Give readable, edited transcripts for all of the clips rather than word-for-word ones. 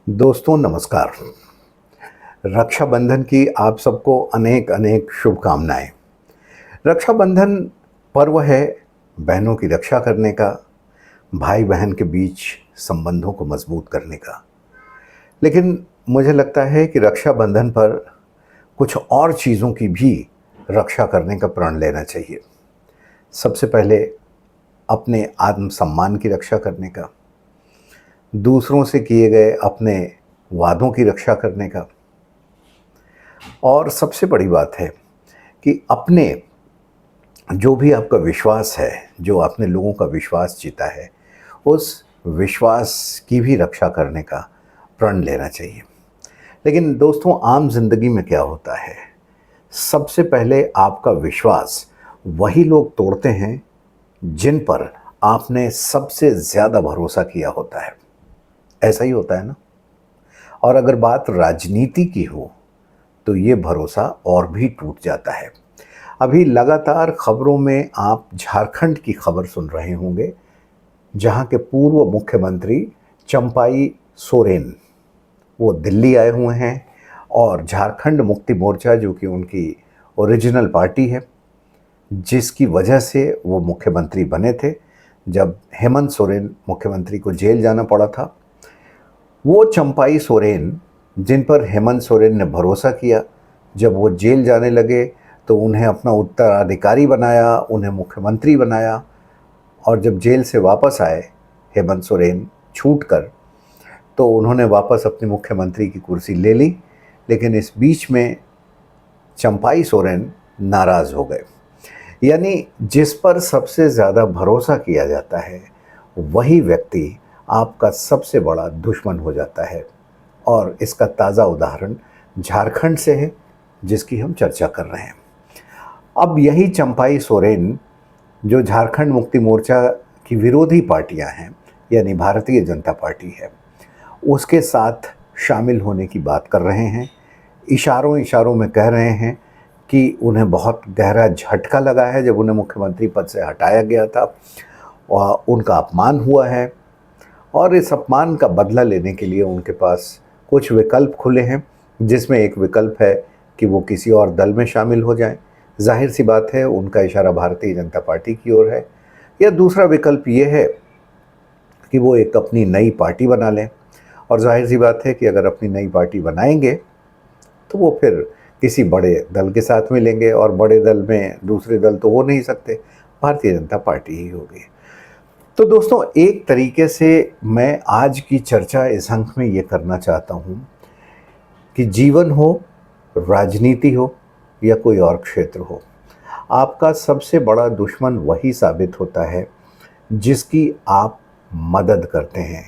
दोस्तों नमस्कार। रक्षाबंधन की आप सबको अनेक अनेक शुभकामनाएं। रक्षाबंधन पर्व है बहनों की रक्षा करने का, भाई बहन के बीच संबंधों को मजबूत करने का। लेकिन मुझे लगता है कि रक्षाबंधन पर कुछ और चीज़ों की भी रक्षा करने का प्रण लेना चाहिए। सबसे पहले अपने आत्मसम्मान की रक्षा करने का, दूसरों से किए गए अपने वादों की रक्षा करने का, और सबसे बड़ी बात है कि अपने जो भी आपका विश्वास है, जो आपने लोगों का विश्वास जीता है, उस विश्वास की भी रक्षा करने का प्रण लेना चाहिए। लेकिन दोस्तों, आम जिंदगी में क्या होता है, सबसे पहले आपका विश्वास वही लोग तोड़ते हैं जिन पर आपने सबसे ज़्यादा भरोसा किया होता है। ऐसा ही होता है ना। और अगर बात राजनीति की हो तो ये भरोसा और भी टूट जाता है। अभी लगातार खबरों में आप झारखंड की खबर सुन रहे होंगे, जहां के पूर्व मुख्यमंत्री चंपाई सोरेन वो दिल्ली आए हुए हैं और झारखंड मुक्ति मोर्चा, जो कि उनकी ओरिजिनल पार्टी है, जिसकी वजह से वो मुख्यमंत्री बने थे जब हेमंत सोरेन मुख्यमंत्री को जेल जाना पड़ा था, वो चंपाई सोरेन जिन पर हेमंत सोरेन ने भरोसा किया, जब वो जेल जाने लगे तो उन्हें अपना उत्तराधिकारी बनाया, उन्हें मुख्यमंत्री बनाया, और जब जेल से वापस आए हेमंत सोरेन छूटकर, तो उन्होंने वापस अपनी मुख्यमंत्री की कुर्सी ले ली। लेकिन इस बीच में चंपाई सोरेन नाराज़ हो गए। यानी जिस पर सबसे ज़्यादा भरोसा किया जाता है वही व्यक्ति आपका सबसे बड़ा दुश्मन हो जाता है। और इसका ताज़ा उदाहरण झारखंड से है, जिसकी हम चर्चा कर रहे हैं। अब यही चंपाई सोरेन, जो झारखंड मुक्ति मोर्चा की विरोधी पार्टियां हैं, यानी भारतीय जनता पार्टी है, उसके साथ शामिल होने की बात कर रहे हैं। इशारों इशारों में कह रहे हैं कि उन्हें बहुत गहरा झटका लगा है जब उन्हें मुख्यमंत्री पद से हटाया गया था और उनका अपमान हुआ है, और इस अपमान का बदला लेने के लिए उनके पास कुछ विकल्प खुले हैं, जिसमें एक विकल्प है कि वो किसी और दल में शामिल हो जाएं। जाहिर सी बात है उनका इशारा भारतीय जनता पार्टी की ओर है। या दूसरा विकल्प ये है कि वो एक अपनी नई पार्टी बना लें, और जाहिर सी बात है कि अगर अपनी नई पार्टी बनाएंगे तो वो फिर किसी बड़े दल के साथ मिलेंगे, और बड़े दल में दूसरे दल तो हो नहीं सकते, भारतीय जनता पार्टी ही होगी। तो दोस्तों, एक तरीके से मैं आज की चर्चा इस अंक में ये करना चाहता हूँ कि जीवन हो, राजनीति हो या कोई और क्षेत्र हो, आपका सबसे बड़ा दुश्मन वही साबित होता है जिसकी आप मदद करते हैं,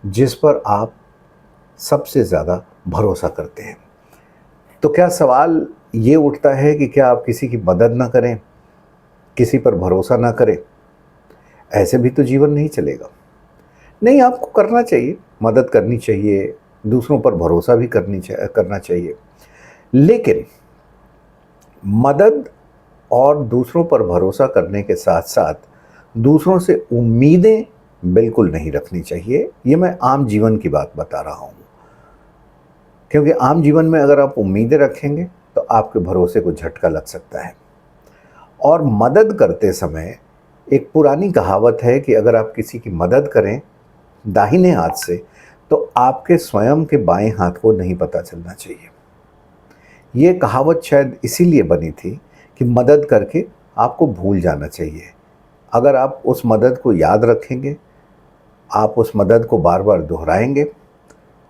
जिस पर आप सबसे ज़्यादा भरोसा करते हैं। तो क्या सवाल ये उठता है कि क्या आप किसी की मदद ना करें, किसी पर भरोसा ना करें? ऐसे भी तो जीवन नहीं चलेगा। नहीं, आपको करना चाहिए, मदद करनी चाहिए, दूसरों पर भरोसा भी करना चाहिए। लेकिन मदद और दूसरों पर भरोसा करने के साथ साथ दूसरों से उम्मीदें बिल्कुल नहीं रखनी चाहिए। ये मैं आम जीवन की बात बता रहा हूँ, क्योंकि आम जीवन में अगर आप उम्मीदें रखेंगे तो आपके भरोसे को झटका लग सकता है। और मदद करते समय एक पुरानी कहावत है कि अगर आप किसी की मदद करें दाहिने हाथ से तो आपके स्वयं के बाएं हाथ को नहीं पता चलना चाहिए। ये कहावत शायद इसीलिए बनी थी कि मदद करके आपको भूल जाना चाहिए। अगर आप उस मदद को याद रखेंगे, आप उस मदद को बार बार दोहराएंगे,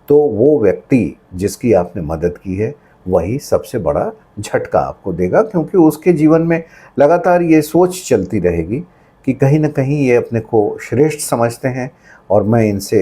तो वो व्यक्ति जिसकी आपने मदद की है वही सबसे बड़ा झटका आपको देगा, क्योंकि उसके जीवन में लगातार ये सोच चलती रहेगी कि कहीं ना कहीं ये अपने को श्रेष्ठ समझते हैं और मैं इनसे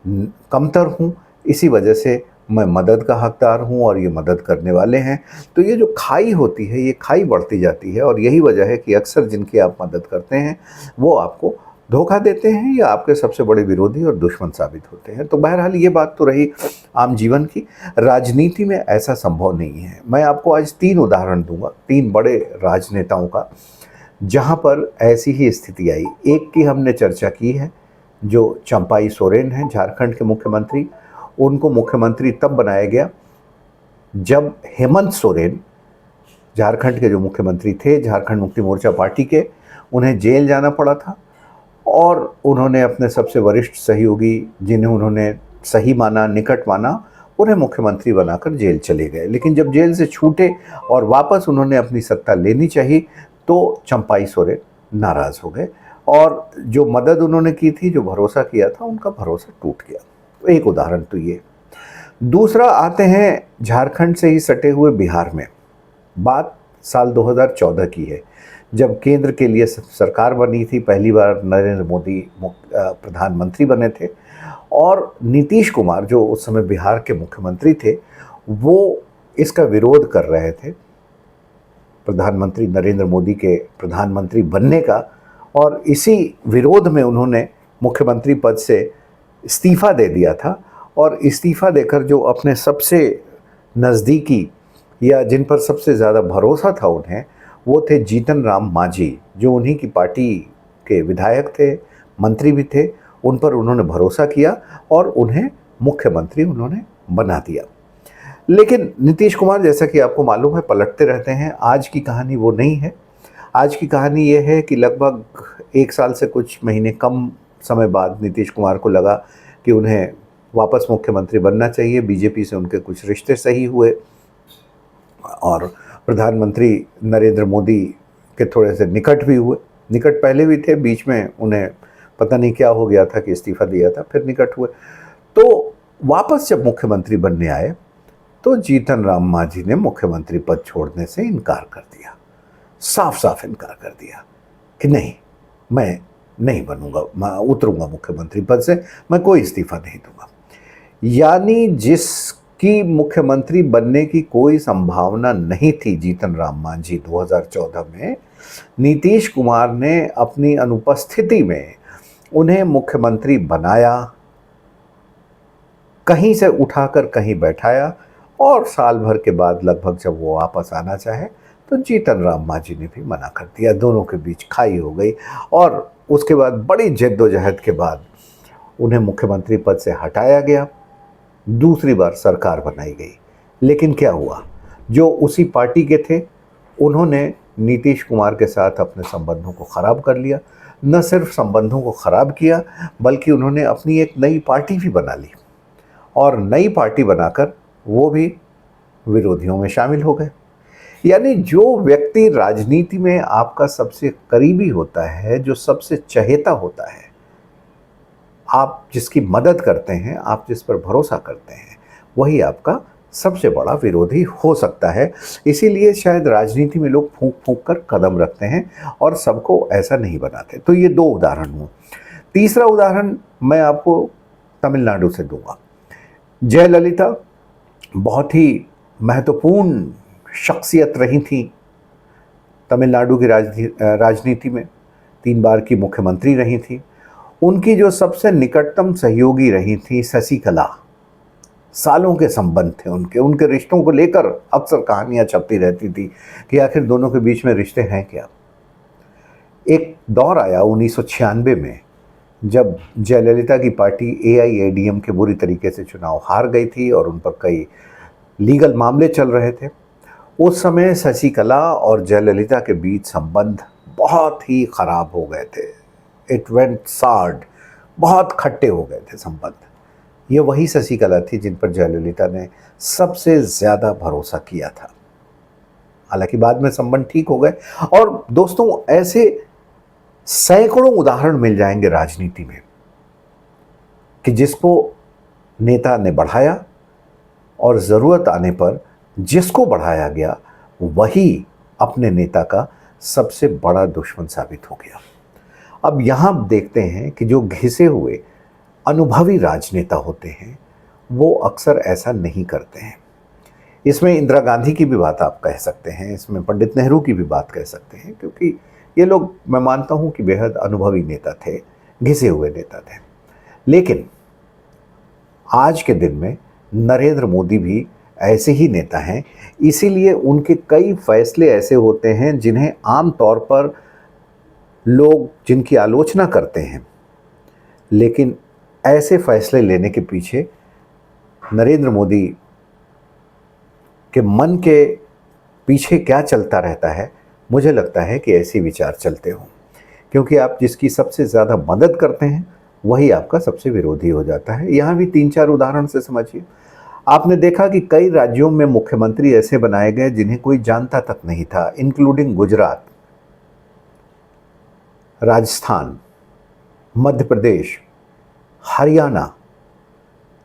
कमतर हूँ, इसी वजह से मैं मदद का हकदार हूँ और ये मदद करने वाले हैं। तो ये जो खाई होती है, ये खाई बढ़ती जाती है, और यही वजह है कि अक्सर जिनकी आप मदद करते हैं वो आपको धोखा देते हैं या आपके सबसे बड़े विरोधी और दुश्मन साबित होते हैं। तो बहरहाल ये बात तो रही आम जीवन की। राजनीति में ऐसा संभव नहीं है। मैं आपको आज 3 उदाहरण दूंगा, 3 बड़े राजनेताओं का, जहां पर ऐसी ही स्थिति आई। एक की हमने चर्चा की है, जो चंपाई सोरेन हैं, झारखंड के मुख्यमंत्री। उनको मुख्यमंत्री तब बनाया गया जब हेमंत सोरेन, झारखंड के जो मुख्यमंत्री थे, झारखंड मुक्ति मोर्चा पार्टी के, उन्हें जेल जाना पड़ा था और उन्होंने अपने सबसे वरिष्ठ सहयोगी, जिन्हें उन्होंने सही माना, निकट माना, उन्हें मुख्यमंत्री बनाकर जेल चले गए। लेकिन जब जेल से छूटे और वापस उन्होंने अपनी सत्ता लेनी चाहिए तो चंपाई सोरेन नाराज़ हो गए और जो मदद उन्होंने की थी, जो भरोसा किया था, उनका भरोसा टूट गया। तो एक उदाहरण तो ये। दूसरा आते हैं झारखंड से ही सटे हुए बिहार में। बात साल 2014 की है, जब केंद्र के लिए सरकार बनी थी, पहली बार नरेंद्र मोदी प्रधानमंत्री बने थे और नीतीश कुमार जो उस समय बिहार के मुख्यमंत्री थे, वो इसका विरोध कर रहे थे, प्रधानमंत्री नरेंद्र मोदी के प्रधानमंत्री बनने का, और इसी विरोध में उन्होंने मुख्यमंत्री पद से इस्तीफ़ा दे दिया था। और इस्तीफ़ा देकर जो अपने सबसे नज़दीकी या जिन पर सबसे ज़्यादा भरोसा था उन्हें, वो थे जीतन राम मांझी, जो उन्हीं की पार्टी के विधायक थे, मंत्री भी थे। उन पर उन्होंने भरोसा किया और उन्हें मुख्यमंत्री उन्होंने बना दिया। लेकिन नीतीश कुमार, जैसा कि आपको मालूम है, पलटते रहते हैं। आज की कहानी वो नहीं है। आज की कहानी ये है कि लगभग 1 साल से कुछ महीने कम समय बाद नीतीश कुमार को लगा कि उन्हें वापस मुख्यमंत्री बनना चाहिए। बीजेपी से उनके कुछ रिश्ते सही हुए और प्रधानमंत्री नरेंद्र मोदी के थोड़े से निकट भी हुए। निकट पहले भी थे, बीच में उन्हें पता नहीं क्या हो गया था कि इस्तीफ़ा दिया था, फिर निकट हुए। तो वापस जब मुख्यमंत्री बनने आए तो जीतन राम मांझी ने मुख्यमंत्री पद छोड़ने से इनकार कर दिया, साफ साफ इनकार कर दिया कि नहीं, मैं नहीं बनूंगा, मैं उतरूंगा मुख्यमंत्री पद से, मैं कोई इस्तीफ़ा नहीं दूंगा। यानी जिसकी मुख्यमंत्री बनने की कोई संभावना नहीं थी, जीतन राम मांझी, 2014 में नीतीश कुमार ने अपनी अनुपस्थिति में उन्हें मुख्यमंत्री बनाया, कहीं से उठाकर कहीं बैठाया और साल भर के बाद लगभग जब वो वापस आना चाहे तो जीतन राम मांझी ने भी मना कर दिया। दोनों के बीच खाई हो गई और उसके बाद बड़ी जद्दोजहद के बाद उन्हें मुख्यमंत्री पद से हटाया गया, दूसरी बार सरकार बनाई गई। लेकिन क्या हुआ, जो उसी पार्टी के थे उन्होंने नीतीश कुमार के साथ अपने संबंधों को ख़राब कर लिया। न सिर्फ संबंधों को ख़राब किया, बल्कि उन्होंने अपनी एक नई पार्टी भी बना ली और नई पार्टी बनाकर वो भी विरोधियों में शामिल हो गए। यानी जो व्यक्ति राजनीति में आपका सबसे करीबी होता है, जो सबसे चहेता होता है, आप जिसकी मदद करते हैं, आप जिस पर भरोसा करते हैं, वही आपका सबसे बड़ा विरोधी हो सकता है। इसीलिए शायद राजनीति में लोग फूंक फूंक कर कदम रखते हैं और सबको ऐसा नहीं बनाते। तो ये 2 उदाहरण हुए। तीसरा उदाहरण मैं आपको तमिलनाडु से दूंगा। जयललिता बहुत ही महत्वपूर्ण शख्सियत रही थी तमिलनाडु की राजनीति में, 3 बार की मुख्यमंत्री रही थी। उनकी जो सबसे निकटतम सहयोगी रही थी शशिकला, सालों के संबंध थे उनके रिश्तों को लेकर अक्सर कहानियां छपती रहती थी कि आखिर दोनों के बीच में रिश्ते हैं क्या। एक दौर आया 1996 में, जब जयललिता की पार्टी AIADM के बुरी तरीके से चुनाव हार गई थी और उन पर कई लीगल मामले चल रहे थे। उस समय शशिकला और जयललिता के बीच संबंध बहुत ही ख़राब हो गए थे। इट वेंट सार्ड, बहुत खट्टे हो गए थे संबंध। ये वही शशिकला थी जिन पर जयललिता ने सबसे ज़्यादा भरोसा किया था। हालांकि बाद में संबंध ठीक हो गए। और दोस्तों, ऐसे सैकड़ों उदाहरण मिल जाएंगे राजनीति में कि जिसको नेता ने बढ़ाया और ज़रूरत आने पर जिसको बढ़ाया गया वही अपने नेता का सबसे बड़ा दुश्मन साबित हो गया। अब यहाँ देखते हैं कि जो घिसे हुए अनुभवी राजनेता होते हैं वो अक्सर ऐसा नहीं करते हैं। इसमें इंदिरा गांधी की भी बात आप कह सकते हैं, इसमें पंडित नेहरू की भी बात कह सकते हैं, क्योंकि ये लोग, मैं मानता हूँ कि बेहद अनुभवी नेता थे, घिसे हुए नेता थे। लेकिन आज के दिन में नरेंद्र मोदी भी ऐसे ही नेता हैं। इसीलिए उनके कई फैसले ऐसे होते हैं जिन्हें आम तौर पर लोग जिनकी आलोचना करते हैं, लेकिन ऐसे फैसले लेने के पीछे नरेंद्र मोदी के मन के पीछे क्या चलता रहता है, मुझे लगता है कि ऐसे विचार चलते हों, क्योंकि आप जिसकी सबसे ज़्यादा मदद करते हैं वही आपका सबसे विरोधी हो जाता है। यहाँ भी 3-4 उदाहरण से समझिए। आपने देखा कि कई राज्यों में मुख्यमंत्री ऐसे बनाए गए जिन्हें कोई जानता तक नहीं था, इंक्लूडिंग गुजरात, राजस्थान, मध्य प्रदेश, हरियाणा,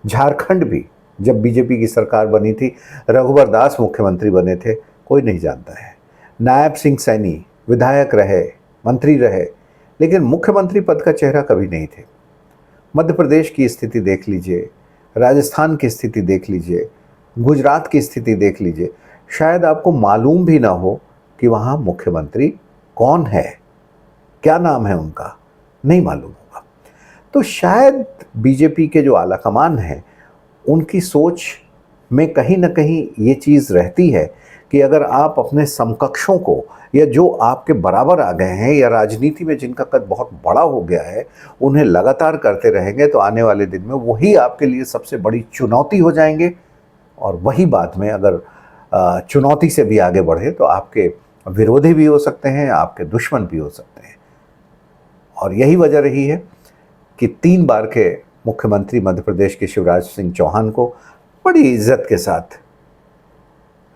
झारखंड भी। जब बीजेपी की सरकार बनी थी, रघुवर दास मुख्यमंत्री बने थे, कोई नहीं जानता है। नायब सिंह सैनी विधायक रहे, मंत्री रहे, लेकिन मुख्यमंत्री पद का चेहरा कभी नहीं थे। मध्य प्रदेश की स्थिति देख लीजिए, राजस्थान की स्थिति देख लीजिए, गुजरात की स्थिति देख लीजिए, शायद आपको मालूम भी ना हो कि वहाँ मुख्यमंत्री कौन है, क्या नाम है उनका, नहीं मालूम होगा। तो शायद बीजेपी के जो आलाकमान हैं उनकी सोच में कहीं ना कहीं ये चीज़ रहती है कि अगर आप अपने समकक्षों को, या जो आपके बराबर आ गए हैं, या राजनीति में जिनका कद बहुत बड़ा हो गया है, उन्हें लगातार करते रहेंगे तो आने वाले दिन में वही आपके लिए सबसे बड़ी चुनौती हो जाएंगे। और वही बात में अगर चुनौती से भी आगे बढ़े तो आपके विरोधी भी हो सकते हैं, आपके दुश्मन भी हो सकते हैं। और यही वजह रही है कि 3 बार के मुख्यमंत्री मध्य प्रदेश के शिवराज सिंह चौहान को बड़ी इज्जत के साथ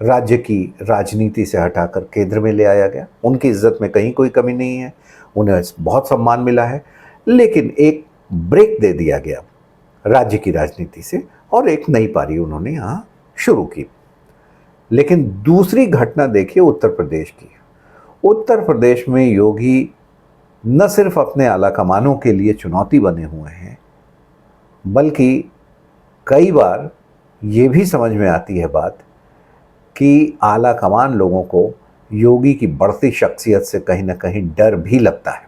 राज्य की राजनीति से हटाकर केंद्र में ले आया गया। उनकी इज्जत में कहीं कोई कमी नहीं है, उन्हें बहुत सम्मान मिला है, लेकिन एक ब्रेक दे दिया गया राज्य की राजनीति से और एक नई पारी उन्होंने यहाँ शुरू की। लेकिन दूसरी घटना देखिए उत्तर प्रदेश की। उत्तर प्रदेश में योगी न सिर्फ अपने आलाकमानों के लिए चुनौती बने हुए हैं, बल्कि कई बार ये भी समझ में आती है बात कि आलाकमान लोगों को योगी की बढ़ती शख्सियत से कहीं ना कहीं डर भी लगता है।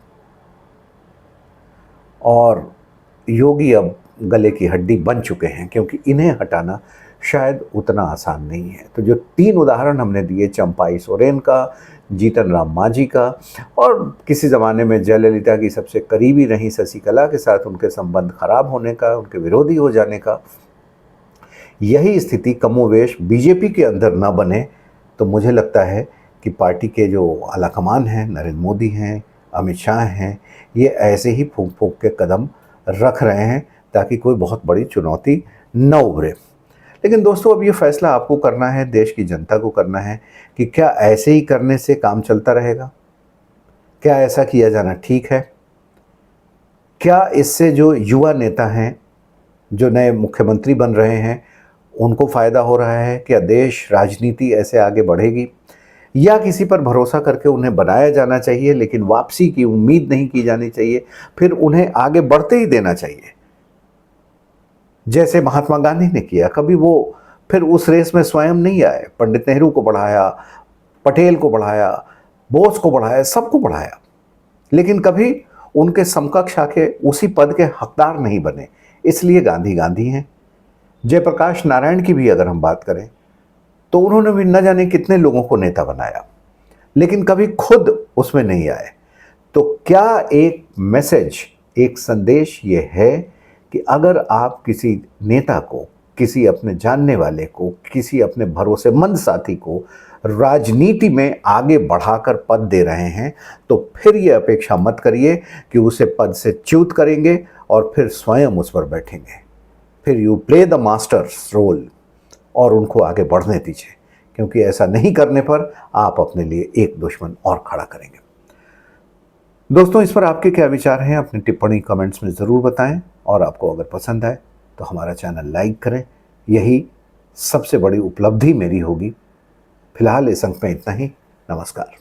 और योगी अब गले की हड्डी बन चुके हैं, क्योंकि इन्हें हटाना शायद उतना आसान नहीं है। तो जो 3 उदाहरण हमने दिए, चंपाई सोरेन का, जीतन राम मांझी का, और किसी ज़माने में जयललिता की सबसे करीबी रही शशिकला के साथ उनके संबंध खराब होने का, उनके विरोधी हो जाने का, यही स्थिति कमोवेश बीजेपी के अंदर न बने तो मुझे लगता है कि पार्टी के जो आलाकमान हैं, नरेंद्र मोदी हैं, अमित शाह हैं, ये ऐसे ही फूंक फूंक के कदम रख रहे हैं ताकि कोई बहुत बड़ी चुनौती न उभरे। लेकिन दोस्तों, अब ये फैसला आपको करना है, देश की जनता को करना है कि क्या ऐसे ही करने से काम चलता रहेगा? क्या ऐसा किया जाना ठीक है? क्या इससे जो युवा नेता हैं, जो नए मुख्यमंत्री बन रहे हैं, उनको फ़ायदा हो रहा है? क्या देश राजनीति ऐसे आगे बढ़ेगी, या किसी पर भरोसा करके उन्हें बनाया जाना चाहिए लेकिन वापसी की उम्मीद नहीं की जानी चाहिए, फिर उन्हें आगे बढ़ते ही देना चाहिए जैसे महात्मा गांधी ने किया? कभी वो फिर उस रेस में स्वयं नहीं आए, पंडित नेहरू को बढ़ाया, पटेल को बढ़ाया, बोस को बढ़ाया, सबको बढ़ाया, लेकिन कभी उनके समकक्ष आके उसी पद के हकदार नहीं बने। इसलिए गांधी गांधी हैं। जयप्रकाश नारायण की भी अगर हम बात करें तो उन्होंने भी न जाने कितने लोगों को नेता बनाया, लेकिन कभी खुद उसमें नहीं आए। तो क्या एक मैसेज, एक संदेश ये है कि अगर आप किसी नेता को, किसी अपने जानने वाले को, किसी अपने भरोसेमंद साथी को राजनीति में आगे बढ़ाकर पद दे रहे हैं तो फिर ये अपेक्षा मत करिए कि उसे पद से च्युत करेंगे और फिर स्वयं उस पर बैठेंगे। फिर you play the masters role और उनको आगे बढ़ने दीजिए, क्योंकि ऐसा नहीं करने पर आप अपने लिए एक दुश्मन और खड़ा करेंगे। दोस्तों, इस पर आपके क्या विचार हैं? अपनी टिप्पणी कमेंट्स में ज़रूर बताएं, और आपको अगर पसंद आए तो हमारा चैनल लाइक करें। यही सबसे बड़ी उपलब्धि मेरी होगी। फिलहाल इस अंक में इतना ही। नमस्कार।